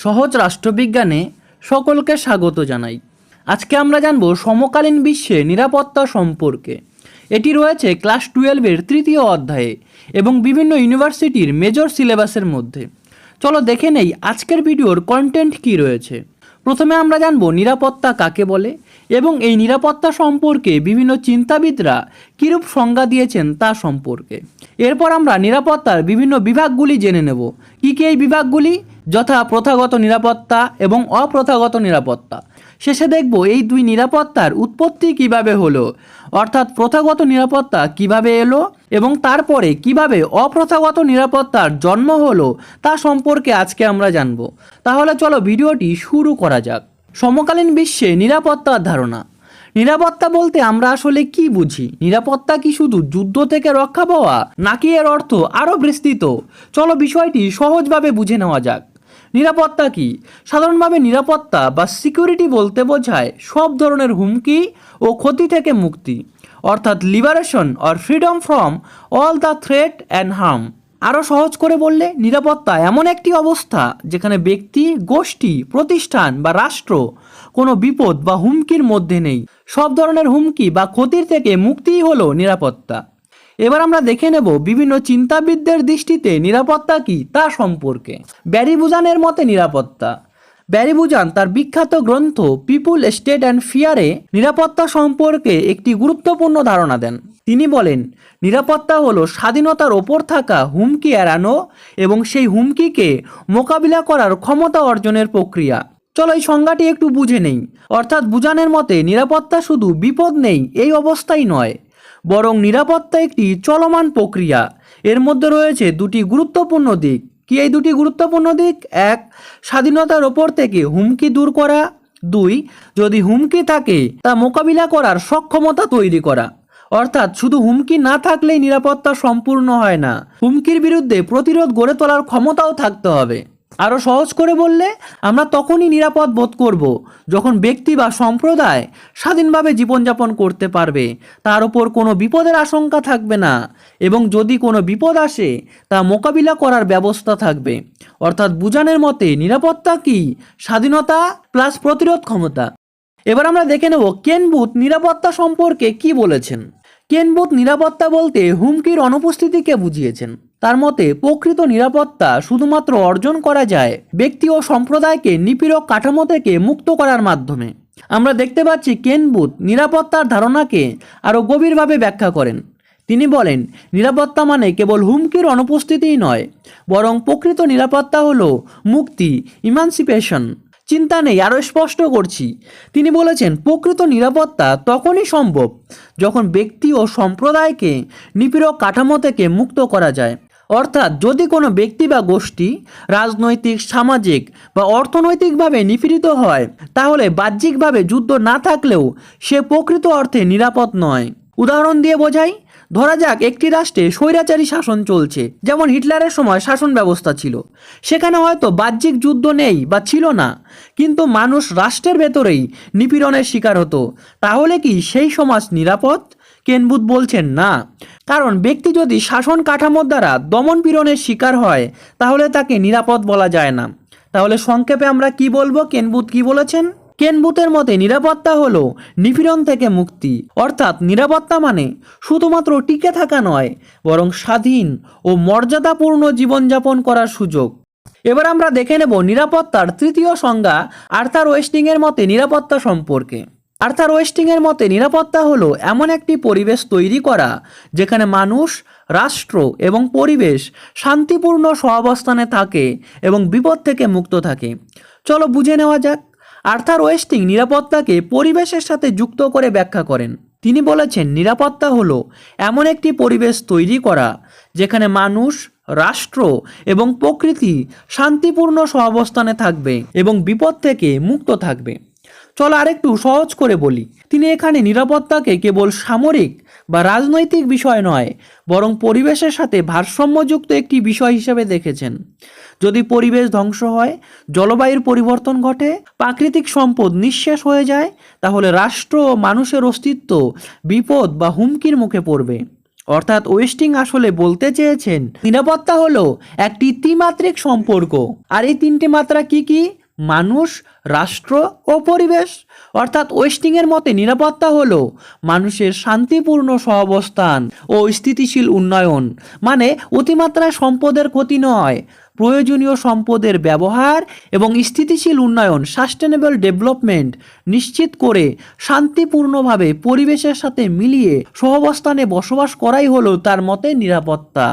সহজ রাষ্ট্রবিজ্ঞানে সকলকে স্বাগত জানাই। আজকে আমরা জানব সমকালীন বিশ্বে নিরাপত্তা সম্পর্কে। এটি রয়েছে ক্লাস 12-এর তৃতীয় অধ্যায়ে এবং বিভিন্ন ইউনিভার্সিটির মেজর সিলেবাসের মধ্যে। চলো দেখে নেই আজকের ভিডিওর কন্টেন্ট কী রয়েছে। প্রথমে আমরা জানব নিরাপত্তা কাকে বলে এবং এই নিরাপত্তা সম্পর্কে বিভিন্ন চিন্তাবিদরা কীরূপ সংজ্ঞা দিয়েছেন তা সম্পর্কে। এরপর আমরা নিরাপত্তার বিভিন্ন বিভাগগুলি জেনে নেব। কী কী এই বিভাগগুলি? যথা প্রথাগত নিরাপত্তা এবং অপ্রথাগত নিরাপত্তা। শেষে দেখব এই দুই নিরাপত্তার উৎপত্তি কিভাবে হলো, অর্থাৎ প্রথাগত নিরাপত্তা কিভাবে এলো এবং তারপরে কিভাবে অপ্রথাগত নিরাপত্তার জন্ম হলো তা সম্পর্কে আজকে আমরা জানব। তাহলে চলো ভিডিওটি শুরু করা যাক। সমকালীন বিশ্বে নিরাপত্তার ধারণা। নিরাপত্তা বলতে আমরা আসলে কি বুঝি? নিরাপত্তা কি শুধু যুদ্ধ থেকে রক্ষা পাওয়া, নাকি এর অর্থ আরও বিস্তৃত? চলো বিষয়টি সহজভাবে বুঝে নেওয়া যাক। নিরাপত্তা কি? সাধারণভাবে নিরাপত্তা বা সিকিউরিটি বলতে বোঝায় সব ধরনের হুমকি ও ক্ষতি থেকে মুক্তি, অর্থাৎ liberation or freedom from all the threat and harm. আরও সহজ করে বললে নিরাপত্তা এমন একটি অবস্থা যেখানে ব্যক্তি, গোষ্ঠী, প্রতিষ্ঠান বা রাষ্ট্র কোনো বিপদ বা হুমকির মধ্যে নেই। সব ধরনের হুমকি বা ক্ষতির থেকে মুক্তিই হলো নিরাপত্তা। এবার আমরা দেখে নেব বিভিন্ন চিন্তাবিদদের দৃষ্টিতে নিরাপত্তা কি তা সম্পর্কে। ব্যারি বুজানের মতে নিরাপত্তা। ব্যারি বুজান তার বিখ্যাত গ্রন্থ পিপুল, স্টেট অ্যান্ড ফিয়ারে নিরাপত্তা সম্পর্কে একটি গুরুত্বপূর্ণ ধারণা দেন। তিনি বলেন, নিরাপত্তা হলো স্বাধীনতার ওপর থাকা হুমকি এড়ানো এবং সেই হুমকিকে মোকাবিলা করার ক্ষমতা অর্জনের প্রক্রিয়া। চলো এই সংজ্ঞাটি একটু বুঝে নেই। অর্থাৎ বুজানের মতে নিরাপত্তা শুধু বিপদ নেই এই অবস্থাই নয়, বরং নিরাপত্তা একটি চলমান প্রক্রিয়া। এর মধ্যে রয়েছে দুটি গুরুত্বপূর্ণ দিক। কি এই দুটি গুরুত্বপূর্ণ দিক? এক, স্বাধীনতার ওপর থেকে হুমকি দূর করা। দুই, যদি হুমকি থাকে তা মোকাবিলা করার সক্ষমতা তৈরি করা। অর্থাৎ শুধু হুমকি না থাকলেই নিরাপত্তা সম্পূর্ণ হয় না, হুমকির বিরুদ্ধে প্রতিরোধ গড়ে তোলার ক্ষমতাও থাকতে হবে। আরও সহজ করে বললে আমরা তখনই নিরাপদ বোধ করব যখন ব্যক্তি বা সম্প্রদায় স্বাধীনভাবে জীবনযাপন করতে পারবে, তার উপর কোনো বিপদের আশঙ্কা থাকবে না এবং যদি কোনো বিপদ আসে তা মোকাবিলা করার ব্যবস্থা থাকবে। অর্থাৎ বুজানের মতে নিরাপত্তা কি? স্বাধীনতা প্লাস প্রতিরোধ ক্ষমতা। এবার আমরা দেখে নেব কেন বুথ নিরাপত্তা সম্পর্কে কি বলেছেন। কেন বুথ নিরাপত্তা বলতে হুমকির অনুপস্থিতিকে বুঝিয়েছেন। তার মতে প্রকৃত নিরাপত্তা শুধুমাত্র অর্জন করা যায় ব্যক্তি ও সম্প্রদায়কে নিপীড়ক কাঠামো থেকে মুক্ত করার মাধ্যমে। আমরা দেখতে পাচ্ছি কেন বুথ নিরাপত্তার ধারণাকে আরও গভীরভাবে ব্যাখ্যা করেন। তিনি বলেন, নিরাপত্তা মানে কেবল হুমকির অনুপস্থিতিই নয়, বরং প্রকৃত নিরাপত্তা হলো মুক্তি, ইমানসিপেশন। চিন্তা নেই, আরও স্পষ্ট করছি। তিনি বলেছেন, প্রকৃত নিরাপত্তা তখনই সম্ভব যখন ব্যক্তি ও সম্প্রদায়কে নিপীড়ক কাঠামো থেকে মুক্ত করা যায়। অর্থাৎ যদি কোনো ব্যক্তি বা গোষ্ঠী রাজনৈতিক, সামাজিক বা অর্থনৈতিকভাবে নিপীড়িত হয়, তাহলে বাহ্যিকভাবে যুদ্ধ না থাকলেও সে প্রকৃত অর্থে নিরাপদ নয়। উদাহরণ দিয়ে বোঝাই, ধরা যাক একটি রাষ্ট্রে স্বৈরাচারী শাসন চলছে, যেমন হিটলারের সময় শাসন ব্যবস্থা ছিল। সেখানে হয়তো বাহ্যিক যুদ্ধ নেই বা ছিল না, কিন্তু মানুষ রাষ্ট্রের ভেতরেই নিপীড়নের শিকার হতো। তাহলে কি সেই সমাজ নিরাপদ? কেন বুথ বলছেন না, কারণ ব্যক্তি যদি শাসন কাঠামোর দ্বারা দমন পীড়নের শিকার হয় তাহলে তাকে নিরাপদ বলা যায় না। তাহলে সংক্ষেপে আমরা কি বলবো, কেন বুথ কি বলেছেন? কেন বুথের মতে নিরাপত্তা হলো নিপীড়ন থেকে মুক্তি। অর্থাৎ নিরাপত্তা মানে শুধুমাত্র টিকে থাকা নয়, বরং স্বাধীন ও মর্যাদাপূর্ণ জীবনযাপন করার সুযোগ। এবার আমরা দেখে নেব নিরাপত্তার তৃতীয় সংজ্ঞা আর্থার ওয়েস্টিংয়ের মতে নিরাপত্তা সম্পর্কে। আর্থার ওয়েস্টিংয়ের মতে নিরাপত্তা হলো এমন একটি পরিবেশ তৈরি করা যেখানে মানুষ, রাষ্ট্র এবং পরিবেশ শান্তিপূর্ণ সহাবস্থানে থাকে এবং বিপদ থেকে মুক্ত থাকে। চলো বুঝে নেওয়া যাক। আর্থার ওয়েস্টিং নিরাপত্তাকে পরিবেশের সাথে যুক্ত করে ব্যাখ্যা করেন। তিনি বলেছেন, নিরাপত্তা হলো এমন একটি পরিবেশ তৈরি করা যেখানে মানুষ, রাষ্ট্র এবং প্রকৃতি শান্তিপূর্ণ সহাবস্থানে থাকবে এবং বিপদ থেকে মুক্ত থাকবে। চলো আরেকটু সহজ করে বলি। তিনি এখানে নিরাপত্তাকে কেবল সামরিক বা রাজনৈতিক বিষয় নয়, বরং পরিবেশের সাথে ভারসাম্যযুক্ত একটি বিষয় হিসেবে দেখেছেন। যদি পরিবেশ ধ্বংস হয়, জলবায়ুর পরিবর্তন ঘটে, প্রাকৃতিক সম্পদ নিঃশেষ হয়ে যায়, তাহলে রাষ্ট্র ও মানুষের অস্তিত্ব বিপদ বা হুমকির মুখে পড়বে। অর্থাৎ ওয়েস্টিং আসলে বলতে চেয়েছেন নিরাপত্তা হলো একটি ত্রিমাত্রিক সম্পর্ক। আর এই তিনটি মাত্রা কি কি? মানুষ, রাষ্ট্র ও পরিবেশ। অর্থাৎ ওয়েস্টিংয়ের মতে নিরাপত্তা হলো মানুষের শান্তিপূর্ণ সহাবস্থান ও স্থিতিশীল উন্নয়ন, মানে অতিমাত্রায় সম্পদের ক্ষতি নয়, প্রয়োজনীয় সম্পদের ব্যবহার এবং স্থিতিশীল উন্নয়ন সাস্টেনেবল ডেভেলপমেন্ট নিশ্চিত করে শান্তিপূর্ণভাবে পরিবেশের সাথে মিলিয়ে সহাবস্থানে বসবাস করাই হলো তার মতে নিরাপত্তা।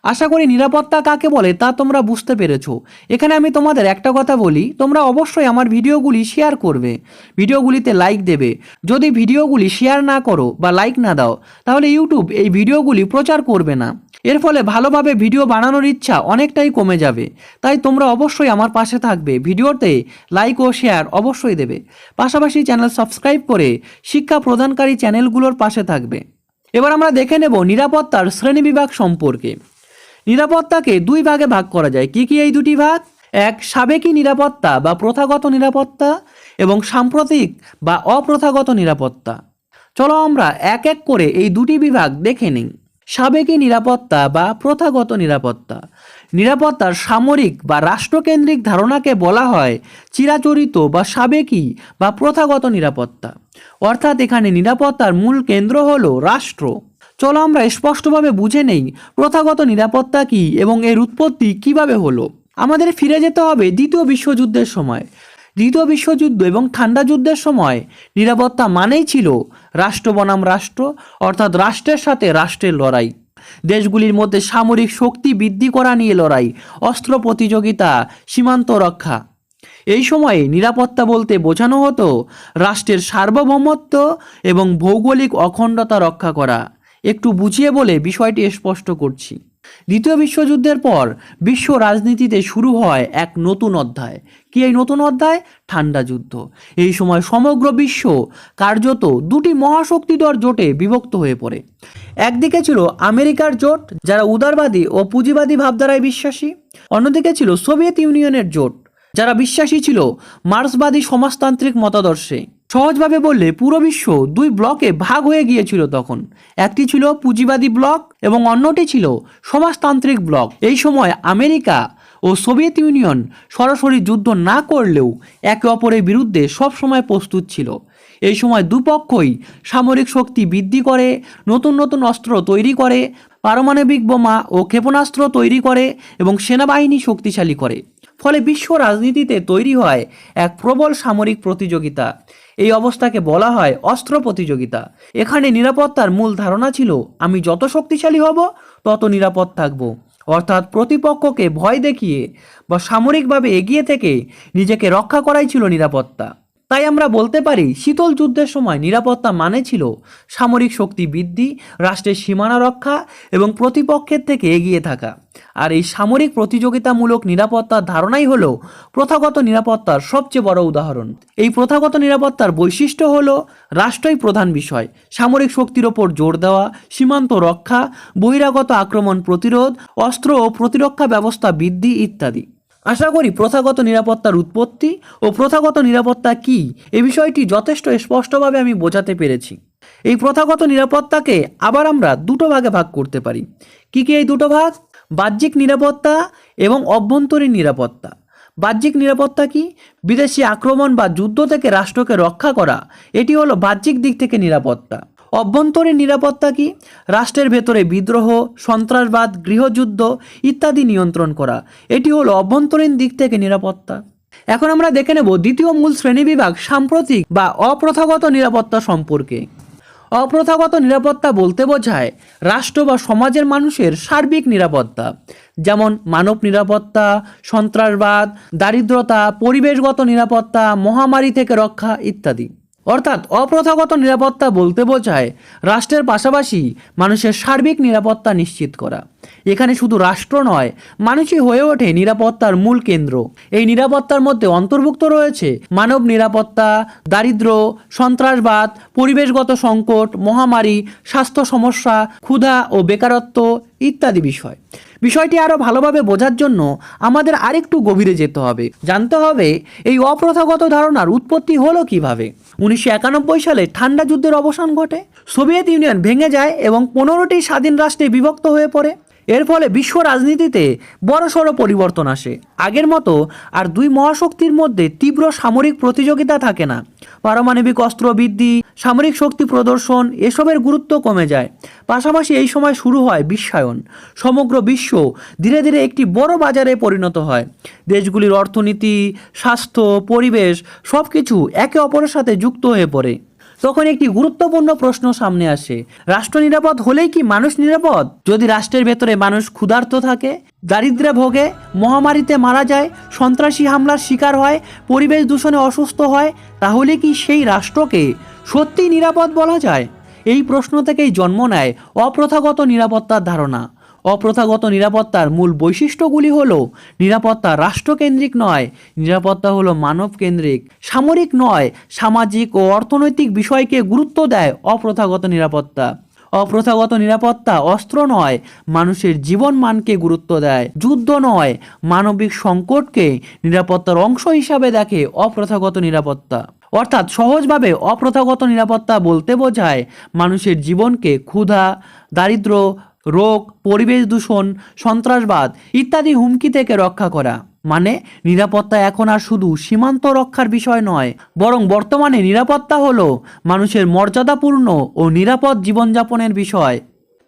আশা করি নিরাপত্তা কাকে বলে তা তোমরা বুঝতে পেরেছো। এখানে আমি তোমাদের একটা কথা বলি, তোমরা অবশ্যই আমার ভিডিওগুলি শেয়ার করবে, ভিডিওগুলিতে লাইক দেবে। যদি ভিডিওগুলি শেয়ার না করো বা লাইক না দাও তাহলে ইউটিউব এই ভিডিওগুলি প্রচার করবে না। এর ফলে ভালোভাবে ভিডিও বানানোর ইচ্ছা অনেকটাই কমে যাবে। তাই তোমরা অবশ্যই আমার পাশে থাকবে, ভিডিওতে লাইক ও শেয়ার অবশ্যই দেবে। পাশাপাশি চ্যানেল সাবস্ক্রাইব করে শিক্ষা প্রদানকারী চ্যানেলগুলোর পাশে থাকবে। এবার আমরা দেখে নেব নিরাপত্তার শ্রেণীবিভাগ সম্পর্কে। নিরাপত্তাকে দুই ভাগে ভাগ করা যায়। কি কি এই দুটি ভাগ? এক, সাবেকি নিরাপত্তা বা প্রথাগত নিরাপত্তা, এবং সাম্প্রতিক বা অপ্রথাগত নিরাপত্তা। চলো আমরা এক এক করে এই দুটি বিভাগ দেখে নিই। সাবেকি নিরাপত্তা বা প্রথাগত নিরাপত্তা। নিরাপত্তার সামরিক বা রাষ্ট্রকেন্দ্রিক ধারণাকে বলা হয় চিরাচরিত বা সাবেকি বা প্রথাগত নিরাপত্তা। অর্থাৎ এখানে নিরাপত্তার মূল কেন্দ্র হলো রাষ্ট্র। চলো আমরা স্পষ্টভাবে বুঝে নেই প্রথাগত নিরাপত্তা কি এবং এর উৎপত্তি কিভাবে হলো। আমাদের ফিরে যেতে হবে দ্বিতীয় বিশ্বযুদ্ধের সময়। দ্বিতীয় বিশ্বযুদ্ধ এবং ঠান্ডা যুদ্ধের সময় নিরাপত্তা মানেই ছিল রাষ্ট্র বনাম রাষ্ট্র, অর্থাৎ রাষ্ট্রের সাথে রাষ্ট্রের লড়াই। দেশগুলির মধ্যে সামরিক শক্তি বৃদ্ধি করা নিয়ে লড়াই, অস্ত্র প্রতিযোগিতা, সীমান্ত রক্ষা। এই সময়ে নিরাপত্তা বলতে বোঝানো হতো রাষ্ট্রের সার্বভৌমত্ব এবং ভৌগোলিক অখণ্ডতা রক্ষা করা। একটু বুঝিয়ে বলে বিষয়টি স্পষ্ট করছি। দ্বিতীয় বিশ্বযুদ্ধের পর বিশ্ব রাজনীতিতে শুরু হয় এক নতুন অধ্যায়। কি এই নতুন অধ্যায়? ঠান্ডা যুদ্ধ। এই সময় সমগ্র বিশ্ব কার্যত দুটি মহাশক্তিধর জোটে বিভক্ত হয়ে পড়ে। একদিকে ছিল আমেরিকার জোট, যারা উদারবাদী ও পুঁজিবাদী ভাবধারায় বিশ্বাসী। অন্যদিকে ছিল সোভিয়েত ইউনিয়নের জোট, যারা বিশ্বাসী ছিল মার্ক্সবাদী সমাজতান্ত্রিক মতাদর্শে। সহজভাবে বললে পুরো বিশ্ব দুই ব্লকে ভাগ হয়ে গিয়েছিল তখন। একটি ছিল পুঁজিবাদী ব্লক এবং অন্যটি ছিল সমাজতান্ত্রিক ব্লক। এই সময় আমেরিকা ও সোভিয়েত ইউনিয়ন সরাসরি যুদ্ধ না করলেও একে অপরের বিরুদ্ধে সবসময় প্রস্তুত ছিল। এই সময় দুপক্ষই সামরিক শক্তি বৃদ্ধি করে, নতুন নতুন অস্ত্র তৈরি করে, পারমাণবিক বোমা ও ক্ষেপণাস্ত্র তৈরি করে এবং সেনাবাহিনী শক্তিশালী করে। ফলে বিশ্ব রাজনীতিতে তৈরি হয় এক প্রবল সামরিক প্রতিযোগিতা। এই অবস্থাকে বলা হয় অস্ত্র প্রতিযোগিতা। এখানে নিরাপত্তার মূল ধারণা ছিল আমি যত শক্তিশালী হব তত নিরাপদ থাকব। অর্থাৎ প্রতিপক্ষকে ভয় দেখিয়ে বা সামরিকভাবে এগিয়ে থেকে নিজেকে রক্ষা করাই ছিল নিরাপত্তা। তাই আমরা বলতে পারি শীতল যুদ্ধের সময় নিরাপত্তা মানে ছিল সামরিক শক্তি বৃদ্ধি, রাষ্ট্রের সীমানা রক্ষা এবং প্রতিপক্ষের থেকে এগিয়ে থাকা। আর এই সামরিক প্রতিযোগিতামূলক নিরাপত্তার ধারণাই হলো প্রথাগত নিরাপত্তার সবচেয়ে বড় উদাহরণ। এই প্রথাগত নিরাপত্তার বৈশিষ্ট্য হলো রাষ্ট্রই প্রধান বিষয়, সামরিক শক্তির ওপর জোর দেওয়া, সীমান্ত রক্ষা, বহিরাগত আক্রমণ প্রতিরোধ, অস্ত্র ও প্রতিরক্ষা ব্যবস্থা বৃদ্ধি ইত্যাদি। আশা করি প্রথাগত নিরাপত্তার উৎপত্তি ও প্রথাগত নিরাপত্তা কি এ বিষয়টি যথেষ্ট স্পষ্টভাবে আমি বোঝাতে পেরেছি। এই প্রথাগত নিরাপত্তাকে আবার আমরা দুটো ভাগে ভাগ করতে পারি। কি কি এই দুটো ভাগ? বাহ্যিক নিরাপত্তা এবং অভ্যন্তরীণ নিরাপত্তা। বাহ্যিক নিরাপত্তা কি? বিদেশি আক্রমণ বা যুদ্ধ থেকে রাষ্ট্রকে রক্ষা করা, এটি হলো বাহ্যিক দিক থেকে নিরাপত্তা। অভ্যন্তরীণ নিরাপত্তা কি? রাষ্ট্রের ভেতরে বিদ্রোহ, সন্ত্রাসবাদ, গৃহযুদ্ধ ইত্যাদি নিয়ন্ত্রণ করা, এটি হলো অভ্যন্তরীণ দিক থেকে নিরাপত্তা। এখন আমরা দেখে নেব দ্বিতীয় মূল শ্রেণীবিভাগ সাম্প্রতিক বা অপ্রথাগত নিরাপত্তা সম্পর্কে। অপ্রথাগত নিরাপত্তা বলতে বোঝায় রাষ্ট্র বা সমাজের মানুষের সার্বিক নিরাপত্তা, যেমন মানব নিরাপত্তা, সন্ত্রাসবাদ, দারিদ্রতা, পরিবেশগত নিরাপত্তা, মহামারী থেকে রক্ষা ইত্যাদি। অর্থাৎ অপ্রথাগত নিরাপত্তা বলতে বোঝায় রাষ্ট্রের পাশাপাশি মানুষের সার্বিক নিরাপত্তা নিশ্চিত করা। এখানে শুধু রাষ্ট্র নয়, মানুষই হয়ে ওঠে নিরাপত্তার মূল কেন্দ্র। এই নিরাপত্তার মধ্যে অন্তর্ভুক্ত রয়েছে মানব নিরাপত্তা, দারিদ্র্য, সন্ত্রাসবাদ, পরিবেশগত সংকট, মহামারী, স্বাস্থ্য সমস্যা, ক্ষুধা ও বেকারত্ব ইত্যাদি বিষয়। বিষয়টি আরও ভালোভাবে বোঝার জন্য আমাদের আরেকটু গভীরে যেতে হবে, জানতে হবে এই অপ্রথাগত ধারণার উৎপত্তি হলো কিভাবে। 1991 সালে ঠান্ডা যুদ্ধের অবসান ঘটে, সোভিয়েত ইউনিয়ন ভেঙে যায় এবং 15টি স্বাধীন রাষ্ট্রে বিভক্ত হয়ে পড়ে। এর ফলে বিশ্ব রাজনীতিতে বড়সড় পরিবর্তন আসে। আগের মতো আর দুই মহাশক্তির মধ্যে তীব্র সামরিক প্রতিযোগিতা থাকে না। পারমাণবিক অস্ত্র বৃদ্ধি, সামরিক শক্তি প্রদর্শন এসবের গুরুত্ব কমে যায়। পাশাপাশি এই সময় শুরু হয় বিশ্বায়ন। সমগ্র বিশ্ব ধীরে ধীরে একটি বড় বাজারে পরিণত হয়। দেশগুলির অর্থনীতি, স্বাস্থ্য, পরিবেশ সব কিছু একে অপরের সাথে যুক্ত হয়ে পড়ে। তখন একটি গুরুত্বপূর্ণ প্রশ্ন সামনে আসে, রাষ্ট্র নিরাপদ হলেই কি মানুষ নিরাপদ? যদি রাষ্ট্রের ভেতরে মানুষ ক্ষুধার্ত থাকে, দারিদ্র্যে ভোগে, মহামারীতে মারা যায়, সন্ত্রাসী হামলার শিকার হয়, পরিবেশ দূষণে অসুস্থ হয়, তাহলে কি সেই রাষ্ট্রকে সত্যিই নিরাপদ বলা যায়? এই প্রশ্ন থেকেই জন্ম নেয় অপ্রথাগত নিরাপত্তার ধারণা। অপ্রথাগত নিরাপত্তার মূল বৈশিষ্ট্যগুলি হলো নিরাপত্তা রাষ্ট্রকেন্দ্রিক নয়, নিরাপত্তা হলো মানবকেন্দ্রিক, সামরিক নয়, সামাজিক ও অর্থনৈতিক বিষয়কে গুরুত্ব দেয় অপ্রথাগত নিরাপত্তা। অপ্রথাগত নিরাপত্তা অস্ত্র নয়, মানুষের জীবন মানকে গুরুত্ব দেয়। যুদ্ধ নয়, মানবিক সংকটকে নিরাপত্তার অংশ হিসাবে দেখে অপ্রথাগত নিরাপত্তা। অর্থাৎ সহজভাবে অপ্রথাগত নিরাপত্তা বলতে বোঝায় মানুষের জীবনকে ক্ষুধা, দারিদ্র্য, রোগ, পরিবেশ দূষণ, সন্ত্রাসবাদ ইত্যাদি হুমকি থেকে রক্ষা করা। মানে নিরাপত্তা এখন আর শুধু সীমান্ত রক্ষার বিষয় নয়, বরং বর্তমানে নিরাপত্তা হলো মানুষের মর্যাদাপূর্ণ ও নিরাপদ জীবনযাপনের বিষয়।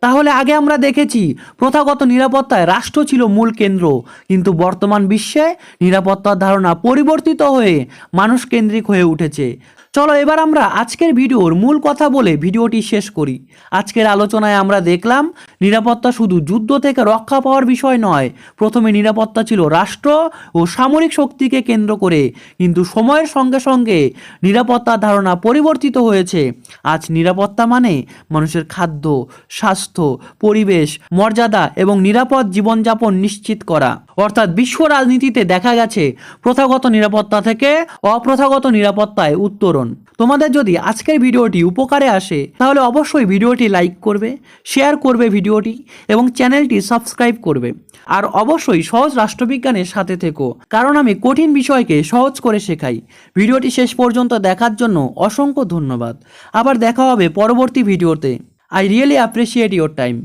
তাহলে আগে আমরা দেখেছি প্রথাগত নিরাপত্তায় রাষ্ট্র ছিল মূল কেন্দ্র, কিন্তু বর্তমান বিশ্বে নিরাপত্তার ধারণা পরিবর্তিত হয়ে মানুষ কেন্দ্রিক হয়ে উঠেছে। চলো এবার আমরা আজকের ভিডিওর মূল কথা বলে ভিডিওটি শেষ করি। আজকের আলোচনায় আমরা দেখলাম নিরাপত্তা শুধু যুদ্ধ থেকে রক্ষা পাওয়ার বিষয় নয়। প্রথমে নিরাপত্তা ছিল রাষ্ট্র ও সামরিক শক্তিকে কেন্দ্র করে, কিন্তু সময়ের সঙ্গে সঙ্গে নিরাপত্তার ধারণা পরিবর্তিত হয়েছে। আজ নিরাপত্তা মানে মানুষের খাদ্য, স্বাস্থ্য, পরিবেশ, মর্যাদা এবং নিরাপদ জীবনযাপন নিশ্চিত করা। অর্থাৎ বিশ্ব রাজনীতিতে দেখা গেছে প্রথাগত নিরাপত্তা থেকে অপ্রথাগত নিরাপত্তায় উত্তরণ। তোমাদের যদি আজকের ভিডিওটি উপকারে আসে তাহলে অবশ্যই ভিডিওটি লাইক করবে, শেয়ার করবে ভিডিওটি এবং চ্যানেলটি সাবস্ক্রাইব করবে। আর অবশ্যই সহজ রাষ্ট্রবিজ্ঞানের সাথে থেকো, কারণ আমি কঠিন বিষয়কে সহজ করে শেখাই। ভিডিওটি শেষ পর্যন্ত দেখার জন্য অসংখ্য ধন্যবাদ। আবার দেখা হবে পরবর্তী ভিডিওতে। I really appreciate your time.